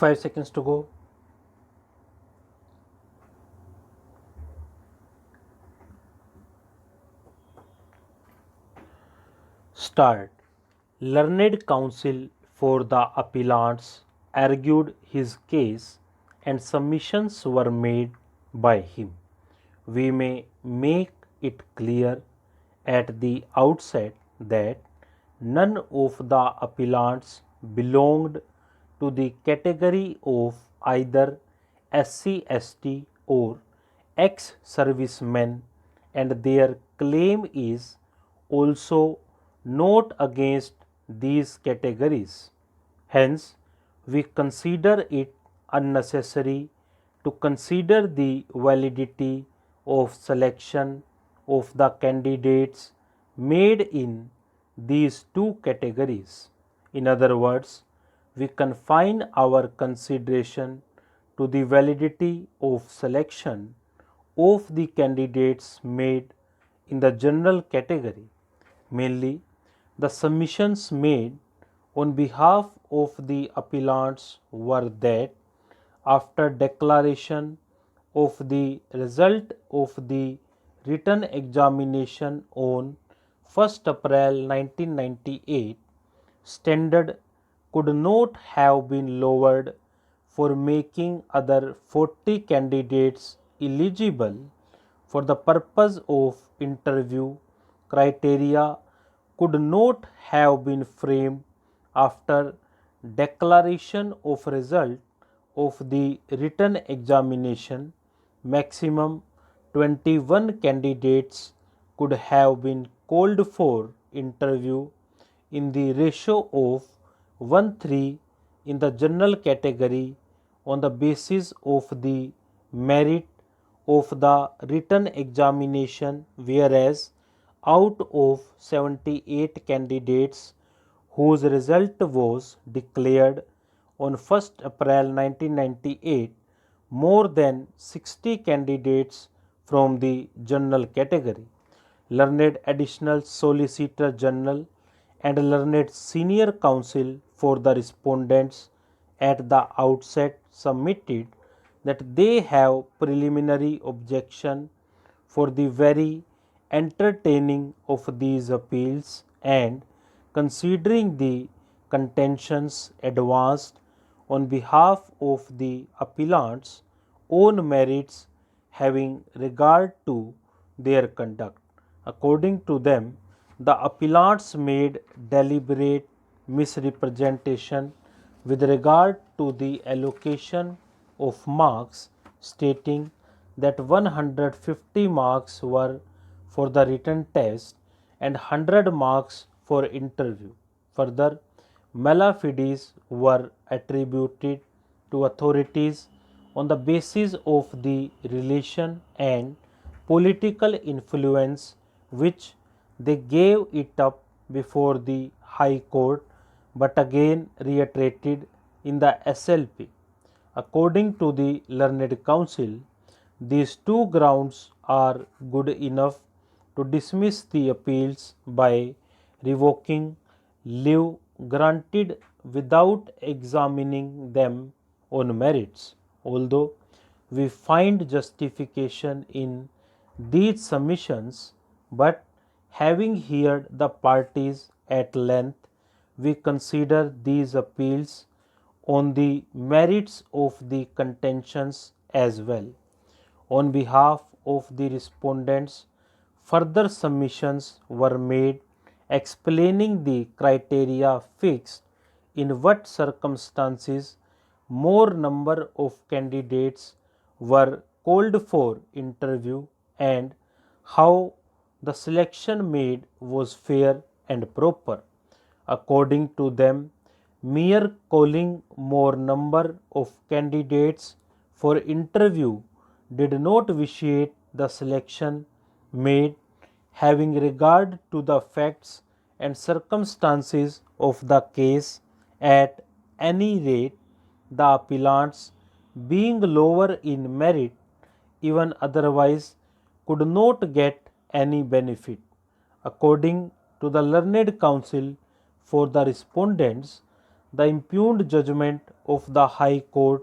5 seconds to go. Start. Learned counsel for the appellants argued his case and submissions were made by him. We may make it clear at the outset that none of the appellants belonged to the category of either SC/ST or ex-servicemen, and their claim is also not against these categories. Hence, we consider it unnecessary to consider the validity of selection of the candidates made in these two categories. In other words, we confine our consideration to the validity of selection of the candidates made in the general category. Mainly, the submissions made on behalf of the appellants were that after declaration of the result of the written examination on 1st April 1998, standard could not have been lowered for making other 40 candidates eligible for the purpose of interview. Criteria could not have been framed after declaration of result of the written examination. Maximum 21 candidates could have been called for interview in the ratio of 1:3 in the general category on the basis of the merit of the written examination, whereas out of 78 candidates whose result was declared on 1st April 1998, more than 60 candidates from the general category, learned additional solicitor general and learned senior counsel for the respondents at the outset submitted that they have preliminary objection for the very entertaining of these appeals, and considering the contentions advanced on behalf of the appellants' own merits, having regard to their conduct. According to them, the appellants made deliberate misrepresentation with regard to the allocation of marks, stating that 150 marks were for the written test and 100 marks for interview. Further, malafidis were attributed to authorities on the basis of the relation and political influence which they gave it up before the High Court, but again reiterated in the SLP. According to the learned counsel, these two grounds are good enough to dismiss the appeals by revoking leave granted without examining them on merits. Although we find justification in these submissions, but having heard the parties at length, we consider these appeals on the merits of the contentions as well. On behalf of the respondents, further submissions were made explaining the criteria fixed, in what circumstances more number of candidates were called for interview, and how the selection made was fair and proper. According to them, mere calling more number of candidates for interview did not vitiate the selection made, having regard to the facts and circumstances of the case. At any rate, the appellants, being lower in merit, even otherwise could not get any benefit. According to the learned counsel for the respondents, the impugned judgment of the High Court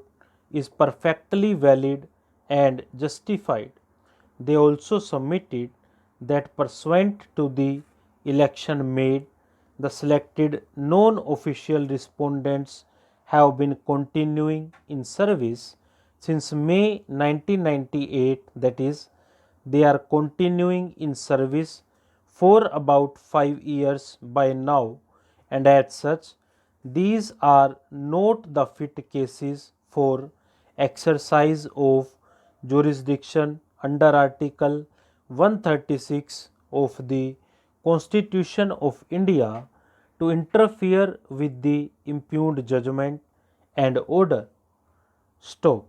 is perfectly valid and justified. They also submitted that pursuant to the election made, the selected non-official respondents have been continuing in service since May 1998, that is, they are continuing in service for about 5 years by now, and as such, these are not the fit cases for exercise of jurisdiction under Article 136 of the Constitution of India to interfere with the impugned judgment and order. Stop.